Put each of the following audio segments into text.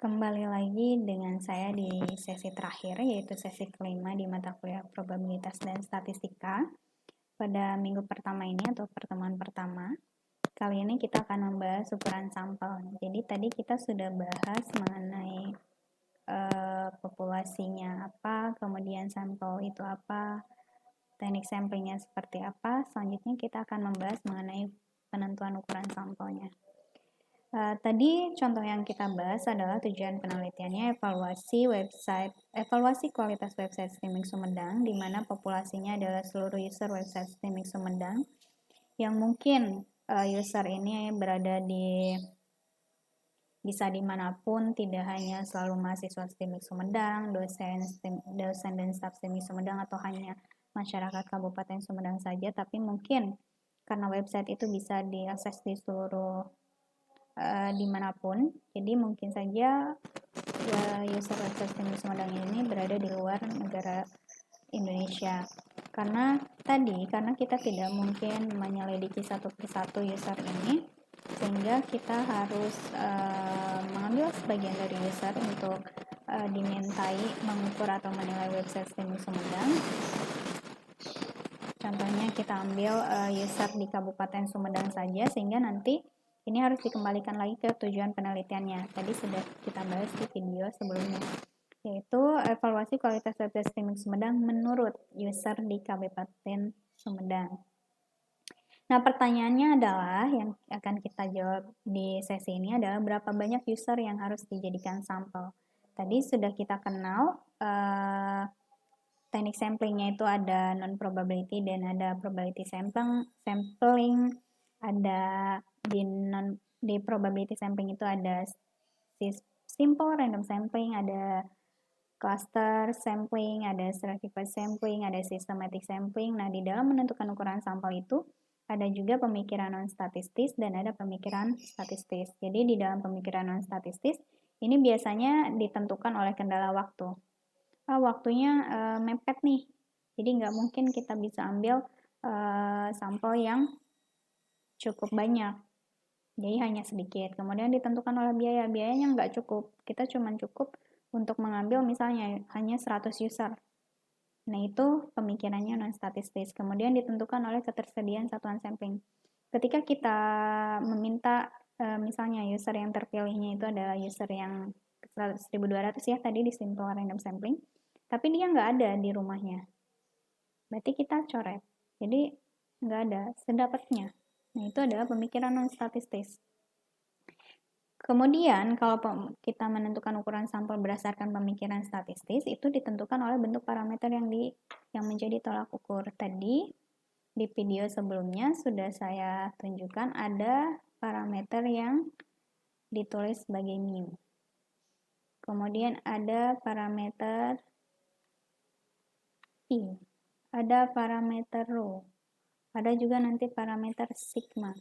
Kembali lagi dengan saya di sesi terakhir, yaitu sesi kelima di mata kuliah probabilitas dan statistika. Pada minggu pertama ini atau pertemuan pertama, kali ini kita akan membahas ukuran sampel. Jadi tadi kita sudah bahas mengenai populasinya apa, kemudian sampel itu apa, teknik samplingnya seperti apa. Selanjutnya kita akan membahas mengenai penentuan ukuran sampelnya. Tadi contoh yang kita bahas adalah tujuan penelitiannya evaluasi kualitas website Streaming Sumedang, di mana populasinya adalah seluruh user website Streaming Sumedang, yang mungkin user ini berada bisa dimanapun, tidak hanya selalu mahasiswa Streaming Sumedang, dosen dan staf Streaming Sumedang, atau hanya masyarakat Kabupaten Sumedang saja, tapi mungkin karena website itu bisa diakses di seluruh dimanapun, jadi mungkin saja user website Streaming Sumedang ini berada di luar negara Indonesia. Karena kita tidak mungkin menyelidiki satu persatu user ini, sehingga kita harus mengambil sebagian dari user untuk dimintai mengukur atau menilai website Streaming Sumedang. Contohnya kita ambil user di Kabupaten Sumedang saja, sehingga nanti ini harus dikembalikan lagi ke tujuan penelitiannya. Tadi sudah kita bahas di video sebelumnya, yaitu evaluasi kualitas website Streaming Sumedang menurut user di Kabupaten Sumedang. Nah, pertanyaannya adalah, yang akan kita jawab di sesi ini adalah berapa banyak user yang harus dijadikan sampel. Tadi sudah kita kenal teknik samplingnya itu ada non-probability dan ada probability sampling, ada di probability sampling itu ada simple random sampling, ada cluster sampling, ada stratified sampling, ada systematic sampling. Nah, di dalam menentukan ukuran sampel itu ada juga pemikiran non-statistis dan ada pemikiran statistis. Jadi di dalam pemikiran non-statistis ini biasanya ditentukan oleh kendala waktu. Waktunya mepet nih, jadi nggak mungkin kita bisa ambil sampel yang cukup banyak, jadi hanya sedikit. Kemudian ditentukan oleh biayanya nggak cukup, kita cuma cukup untuk mengambil misalnya hanya 100 user. Nah, itu pemikirannya non-statistis. Kemudian ditentukan oleh ketersediaan satuan sampling. Ketika kita meminta misalnya user yang terpilihnya itu adalah user yang 1.200 ya tadi di simple random sampling, tapi dia nggak ada di rumahnya, berarti kita coret, jadi nggak ada sedapatnya. Nah, itu adalah pemikiran non-statistis. Kemudian kalau kita menentukan ukuran sampel berdasarkan pemikiran statistis, itu ditentukan oleh bentuk parameter yang menjadi tolak ukur. Tadi di video sebelumnya sudah saya tunjukkan ada parameter yang ditulis sebagai mu. Kemudian ada parameter I, ada parameter rho, ada juga nanti parameter sigma.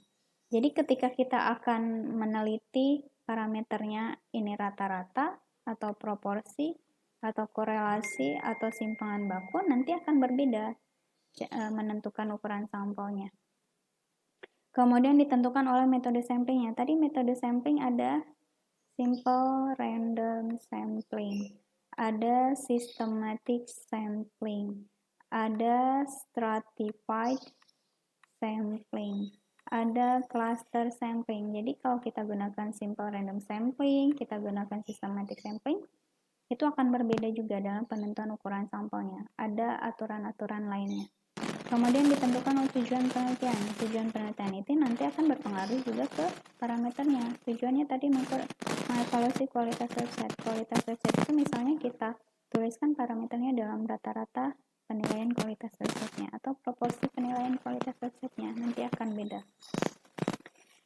Jadi ketika kita akan meneliti parameternya ini rata-rata atau proporsi atau korelasi atau simpangan baku, nanti akan berbeda menentukan ukuran sampelnya. Kemudian ditentukan oleh metode samplingnya. Tadi metode sampling ada simple random sampling, ada systematic sampling, ada stratified sampling, ada cluster sampling. Jadi kalau kita gunakan simple random sampling, kita gunakan systematic sampling, itu akan berbeda juga dalam penentuan ukuran sampelnya. Ada aturan-aturan lainnya. Kemudian ditentukan oleh tujuan penelitian. Tujuan penelitian itu nanti akan berpengaruh juga ke parameternya. Tujuannya tadi mengevaluasi kualitas website. Kualitas website itu misalnya kita tuliskan parameternya dalam rata-rata penilaian kualitas websitenya atau proporsi penilaian kualitas websitenya, nanti akan beda.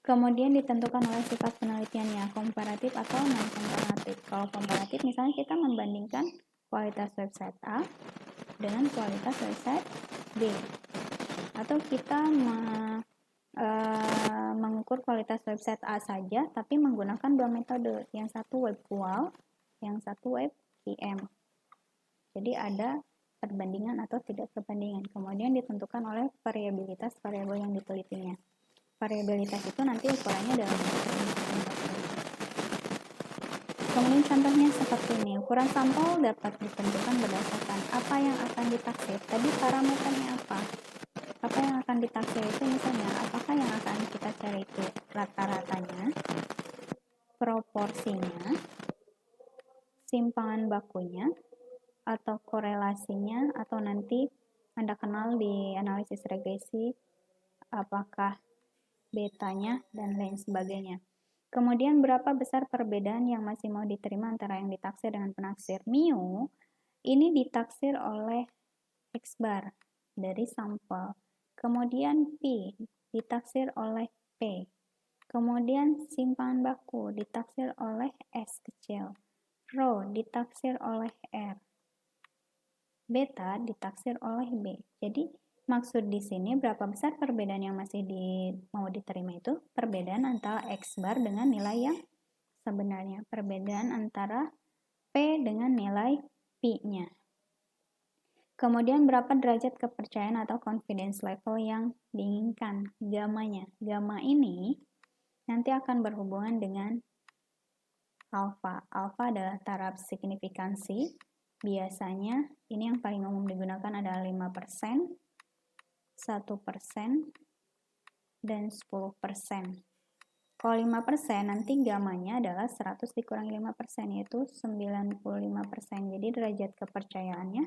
Kemudian ditentukan oleh sifat penelitiannya, komparatif atau non-komparatif. Kalau komparatif misalnya kita membandingkan kualitas website A dengan kualitas website B, atau kita mengukur kualitas website A saja tapi menggunakan dua metode, yang satu web qual, yang satu web QM. Jadi ada perbandingan atau tidak perbandingan. Kemudian ditentukan oleh variabilitas variabel yang ditelitinya. Variabilitas itu nanti ukurannya dalam Kemudian contohnya seperti ini, ukuran sampel dapat ditentukan berdasarkan apa yang akan ditaksir. Tadi parameternya apa? Apa yang akan ditaksir itu misalnya, apakah yang akan kita cari itu rata-ratanya, proporsinya, simpangan bakunya, atau korelasinya, atau nanti Anda kenal di analisis regresi, apakah betanya, dan lain sebagainya. Kemudian berapa besar perbedaan yang masih mau diterima antara yang ditaksir dengan penaksir. Mu ini ditaksir oleh X bar dari sampel. Kemudian P ditaksir oleh P. Kemudian simpangan baku ditaksir oleh S kecil. Rho ditaksir oleh R. Beta ditaksir oleh B. Jadi maksud di sini berapa besar perbedaan yang masih mau diterima itu perbedaan antara X bar dengan nilai yang sebenarnya, perbedaan antara P dengan nilai P-nya. Kemudian berapa derajat kepercayaan atau confidence level yang diinginkan, gamanya. Gamma ini nanti akan berhubungan dengan alfa. Alfa adalah taraf signifikansi. Biasanya ini yang paling umum digunakan adalah 5%, 1%, dan 10%. Kalau 5% nanti gamanya adalah 100 dikurangi 5%, yaitu 95%. Jadi derajat kepercayaannya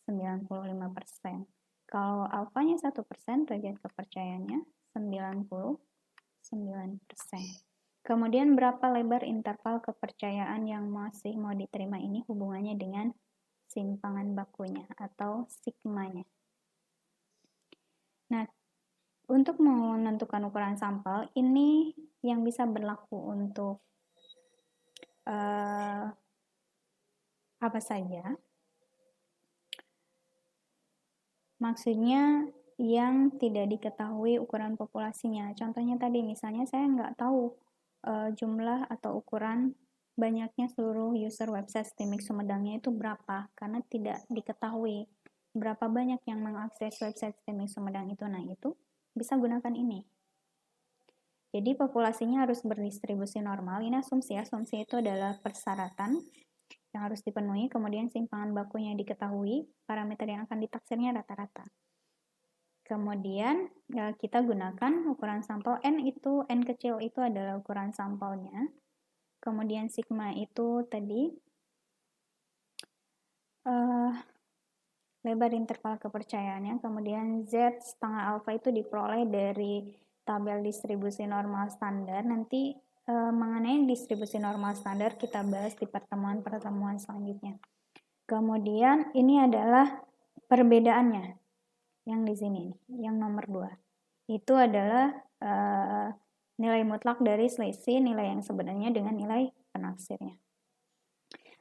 95%. Kalau alfanya 1%, derajat kepercayaannya 99%. Kemudian berapa lebar interval kepercayaan yang masih mau diterima ini hubungannya dengan simpangan bakunya atau sigmanya. Nah, untuk menentukan ukuran sampel, ini yang bisa berlaku untuk apa saja. Maksudnya yang tidak diketahui ukuran populasinya. Contohnya tadi misalnya saya nggak tahu jumlah atau ukuran banyaknya seluruh user website Stimik Sumedangnya itu berapa, karena tidak diketahui berapa banyak yang mengakses website Stimik Sumedang itu. Nah, itu bisa gunakan ini. Jadi populasinya harus berdistribusi normal. Ini asumsi. Asumsi itu adalah persyaratan yang harus dipenuhi. Kemudian simpangan bakunya diketahui. Parameter yang akan ditaksirnya rata-rata. Kemudian kita gunakan ukuran sampel N itu, N kecil itu adalah ukuran sampelnya. Kemudian sigma itu tadi lebar interval kepercayaannya. Kemudian Z setengah alfa itu diperoleh dari tabel distribusi normal standar. Nanti mengenai distribusi normal standar kita bahas di pertemuan-pertemuan selanjutnya. Kemudian ini adalah perbedaannya yang di sini, yang nomor 2. Itu adalah nilai mutlak dari selisih nilai yang sebenarnya dengan nilai penaksirnya.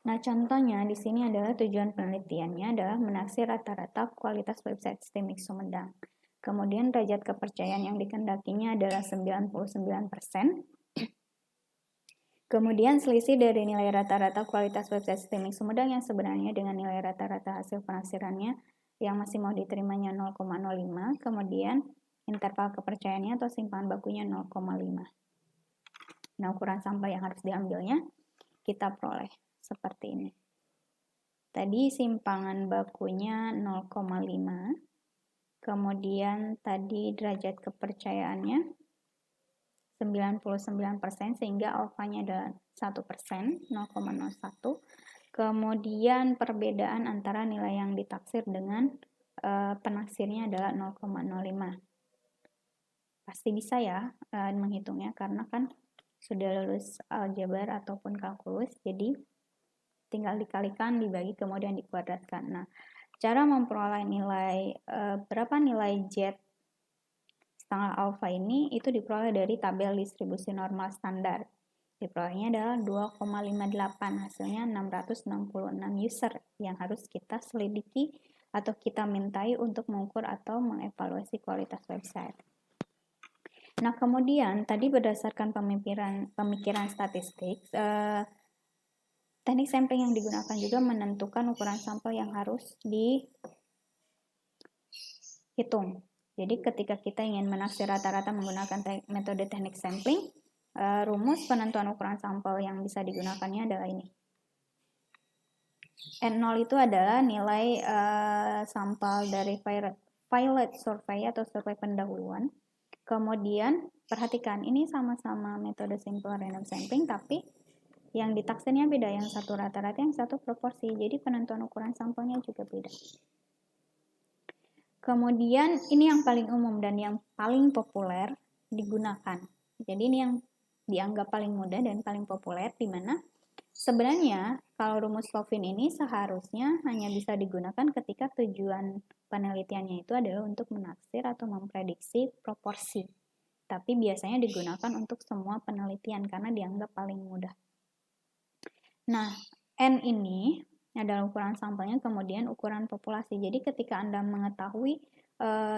Nah, contohnya di sini adalah tujuan penelitiannya adalah menaksir rata-rata kualitas website Stimik Sumedang. Kemudian derajat kepercayaan yang dikehendakinya adalah 99%. Kemudian selisih dari nilai rata-rata kualitas website Stimik Sumedang yang sebenarnya dengan nilai rata-rata hasil penaksirannya yang masih mau diterimanya 0,05. Kemudian interval kepercayaannya atau simpangan bakunya 0,5. Nah, ukuran sampel yang harus diambilnya kita peroleh seperti ini. Tadi simpangan bakunya 0,5. Kemudian tadi derajat kepercayaannya 99% sehingga alfanya adalah 1%, 0,01. Kemudian perbedaan antara nilai yang ditaksir dengan penaksirnya adalah 0,05. Pasti bisa ya menghitungnya karena kan sudah lulus aljabar ataupun kalkulus, jadi tinggal dikalikan, dibagi, kemudian dikuadratkan. Nah, cara memperoleh nilai berapa nilai Z setengah alfa ini itu diperoleh dari tabel distribusi normal standar. Diperolehnya adalah 2,58, hasilnya 666 user yang harus kita selidiki atau kita mintai untuk mengukur atau mengevaluasi kualitas website. Nah, kemudian tadi berdasarkan pemikiran statistik, teknik sampling yang digunakan juga menentukan ukuran sampel yang harus dihitung. Jadi ketika kita ingin menaksir rata-rata menggunakan metode teknik sampling, rumus penentuan ukuran sampel yang bisa digunakannya adalah ini. N0 itu adalah nilai sampel dari pilot survey atau survei pendahuluan. Kemudian perhatikan, ini sama-sama metode simple random sampling, tapi yang ditaksirnya beda, yang satu rata-rata, yang satu proporsi. Jadi penentuan ukuran sampelnya juga beda. Kemudian ini yang paling umum dan yang paling populer digunakan. Jadi ini yang dianggap paling mudah dan paling populer, di mana sebenarnya kalau rumus Lovin ini seharusnya hanya bisa digunakan ketika tujuan penelitiannya itu adalah untuk menaksir atau memprediksi proporsi. Tapi biasanya digunakan untuk semua penelitian karena dianggap paling mudah. Nah, N ini adalah ukuran sampelnya, kemudian ukuran populasi. Jadi ketika Anda mengetahui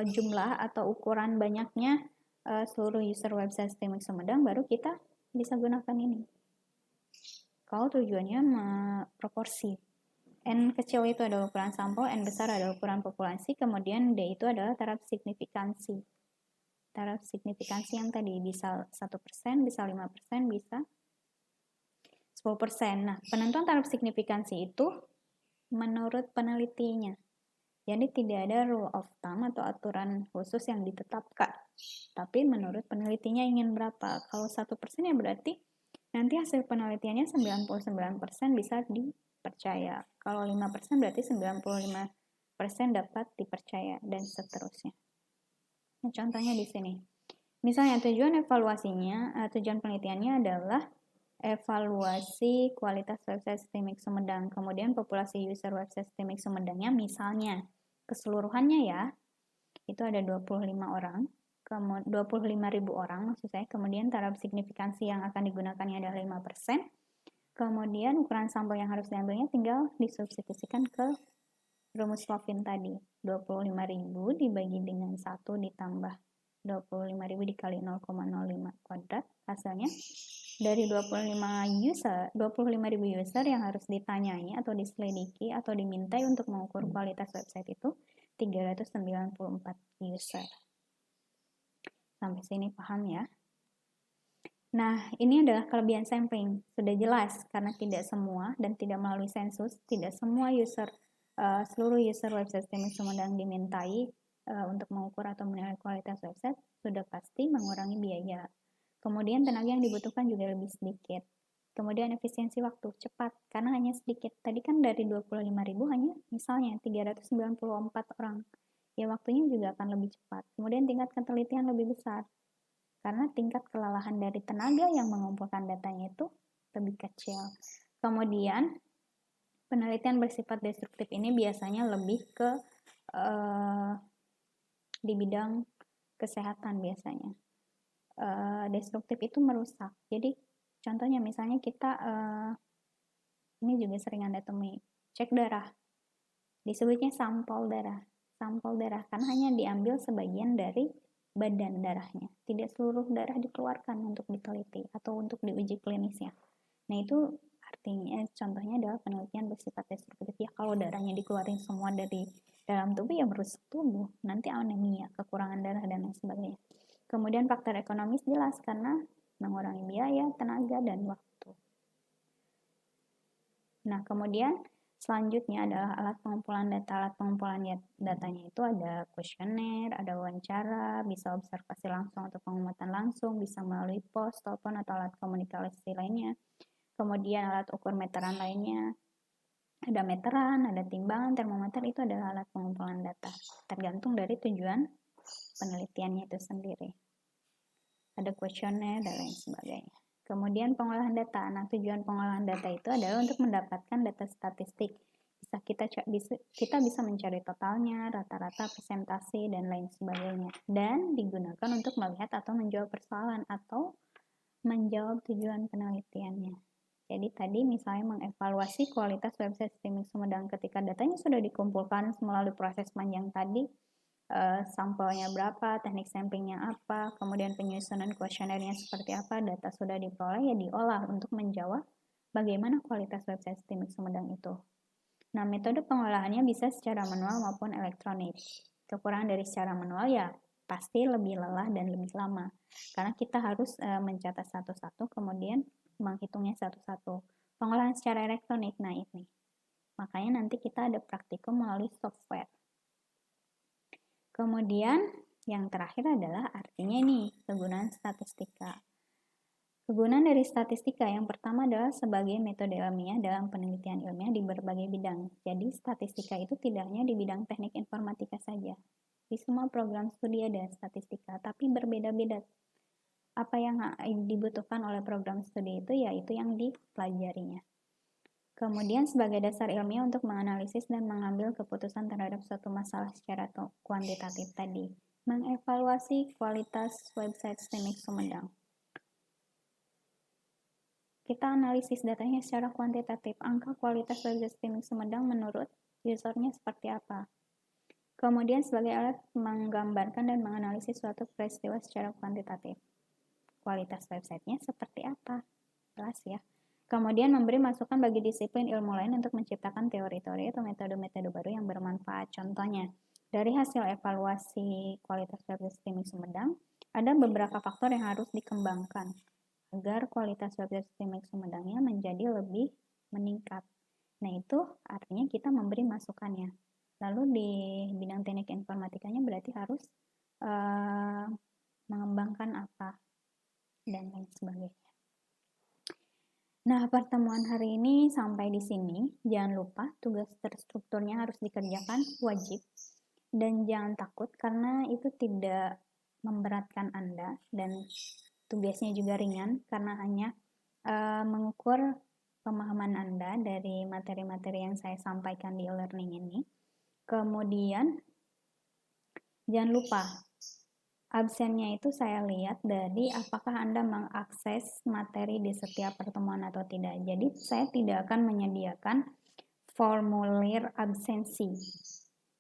jumlah atau ukuran banyaknya seluruh user website STEMIC Sumedang, baru kita bisa gunakan ini. Kalau tujuannya proporsi. N kecil itu adalah ukuran sampel, N besar adalah ukuran populasi, kemudian D itu adalah taraf signifikansi. Taraf signifikansi yang tadi bisa 1%, bisa 5%, bisa 10%. Nah, penentuan taraf signifikansi itu menurut penelitinya. Jadi tidak ada rule of thumb atau aturan khusus yang ditetapkan. Tapi menurut penelitinya ingin berapa. Kalau 1% ya berarti nanti hasil penelitiannya 99% bisa dipercaya. Kalau 5% berarti 95% dapat dipercaya, dan seterusnya. Nah, contohnya di sini. Misalnya tujuan evaluasinya, tujuan penelitiannya adalah evaluasi kualitas website STEMIC Sumedang. Kemudian populasi user website STEMIC Sumedangnya misalnya keseluruhannya ya, itu ada 25 orang. 25.000 orang maksud saya. Kemudian taraf signifikansi yang akan digunakannya adalah 5%. Kemudian ukuran sampel yang harus diambilnya tinggal disubstitusikan ke rumus Lovin tadi. 25.000 dibagi dengan 1 ditambah 25.000 dikali 0,05 kuadrat. Hasilnya dari 25.000 user yang harus ditanyai atau diselidiki atau dimintai untuk mengukur kualitas website itu 394 user. Sampai sini paham ya? Nah, ini adalah kelebihan sampling. Sudah jelas, karena tidak semua dan tidak melalui sensus, tidak semua seluruh user website STEMIC Sumedang dimintai untuk mengukur atau menilai kualitas website, sudah pasti mengurangi biaya. Kemudian tenaga yang dibutuhkan juga lebih sedikit. Kemudian efisiensi waktu cepat, karena hanya sedikit. Tadi kan dari 25.000 hanya misalnya 394 orang. Ya waktunya juga akan lebih cepat. Kemudian tingkat ketelitian lebih besar, karena tingkat kelelahan dari tenaga yang mengumpulkan datanya itu lebih kecil. Kemudian penelitian bersifat destruktif ini biasanya lebih ke di bidang kesehatan biasanya. Destruktif itu merusak. Jadi contohnya misalnya kita ini juga sering Anda temui, cek darah. Disebutnya sampel darah karena hanya diambil sebagian dari badan darahnya, tidak seluruh darah dikeluarkan untuk diteliti atau untuk diuji klinisnya. Nah itu artinya contohnya adalah penelitian bersifat destruktif. Ya kalau darahnya dikeluarin semua dari dalam tubuh ya merusak tubuh, nanti anemia, kekurangan darah dan lain sebagainya. Kemudian faktor ekonomis jelas karena mengurangi biaya, tenaga, dan waktu. Nah kemudian selanjutnya adalah alat pengumpulan data. Alat pengumpulan datanya itu ada kuesioner, ada wawancara, bisa observasi langsung atau pengamatan langsung, bisa melalui pos, telepon, atau alat komunikasi lainnya. Kemudian alat ukur meteran lainnya, ada meteran, ada timbangan, termometer, itu adalah alat pengumpulan data. Tergantung dari tujuan penelitiannya itu sendiri. Ada kuesioner dan lain sebagainya. Kemudian pengolahan data. Nah, tujuan pengolahan data itu adalah untuk mendapatkan data statistik. Kita bisa mencari totalnya, rata-rata, presentasi, dan lain sebagainya. Dan digunakan untuk melihat atau menjawab persoalan atau menjawab tujuan penelitiannya. Jadi tadi misalnya mengevaluasi kualitas website STEMIC Sumedang ketika datanya sudah dikumpulkan melalui proses panjang tadi, sampelnya berapa, teknik samplingnya apa, kemudian penyusunan kuesionernya seperti apa, data sudah diperoleh, ya diolah untuk menjawab bagaimana kualitas website STEMIC Sumedang itu. Nah, metode pengolahannya bisa secara manual maupun elektronik. Kekurangan dari secara manual ya pasti lebih lelah dan lebih lama. Karena kita harus mencatat satu-satu, kemudian menghitungnya satu-satu. Pengolahan secara elektronik, nah ini. Makanya nanti kita ada praktikum melalui software. Kemudian yang terakhir adalah artinya ini, kegunaan statistika. Kegunaan dari statistika yang pertama adalah sebagai metode ilmiah dalam penelitian ilmiah di berbagai bidang. Jadi statistika itu tidak hanya di bidang teknik informatika saja. Di semua program studi ada statistika, tapi berbeda-beda. Apa yang dibutuhkan oleh program studi itu yaitu yang dipelajarinya. Kemudian sebagai dasar ilmiah untuk menganalisis dan mengambil keputusan terhadap suatu masalah secara kuantitatif tadi. Mengevaluasi kualitas website STEMIC Sumedang. Kita analisis datanya secara kuantitatif. Angka kualitas website STEMIC Sumedang menurut usernya seperti apa. Kemudian sebagai alat menggambarkan dan menganalisis suatu peristiwa secara kuantitatif. Kualitas websitenya seperti apa? Jelas ya. Kemudian memberi masukan bagi disiplin ilmu lain untuk menciptakan teori-teori atau metode-metode baru yang bermanfaat. Contohnya, dari hasil evaluasi kualitas website STEMIC Sumedang, ada beberapa faktor yang harus dikembangkan agar kualitas website STEMIC Sumedangnya menjadi lebih meningkat. Nah, itu artinya kita memberi masukannya. Lalu di bidang teknik informatikanya berarti harus mengembangkan apa dan lain sebagainya. Nah, pertemuan hari ini sampai di sini. Jangan lupa tugas terstrukturnya harus dikerjakan, wajib. Dan jangan takut karena itu tidak memberatkan Anda dan tugasnya juga ringan karena hanya mengukur pemahaman Anda dari materi-materi yang saya sampaikan di e-learning ini. Kemudian jangan lupa absennya itu saya lihat dari apakah Anda mengakses materi di setiap pertemuan atau tidak. Jadi saya tidak akan menyediakan formulir absensi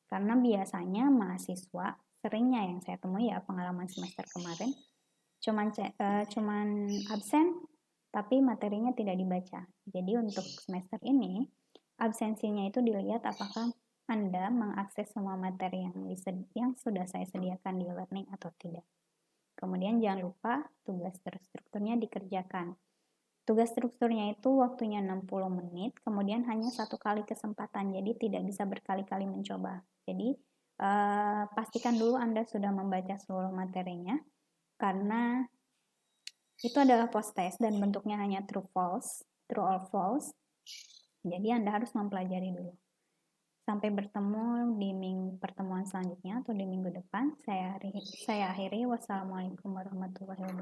karena biasanya mahasiswa seringnya yang saya temui ya pengalaman semester kemarin cuman absen tapi materinya tidak dibaca. Jadi untuk semester ini absensinya itu dilihat apakah Anda mengakses semua materi yang sudah saya sediakan di e-learning atau tidak. Kemudian jangan lupa tugas terstrukturnya dikerjakan. Tugas strukturnya itu waktunya 60 menit, kemudian hanya satu kali kesempatan, jadi tidak bisa berkali-kali mencoba. Jadi pastikan dulu Anda sudah membaca seluruh materinya, karena itu adalah post test dan bentuknya hanya true or false. Jadi Anda harus mempelajari dulu. Sampai bertemu di pertemuan selanjutnya atau di minggu depan. Saya akhiri. Wassalamualaikum warahmatullahi wabarakatuh.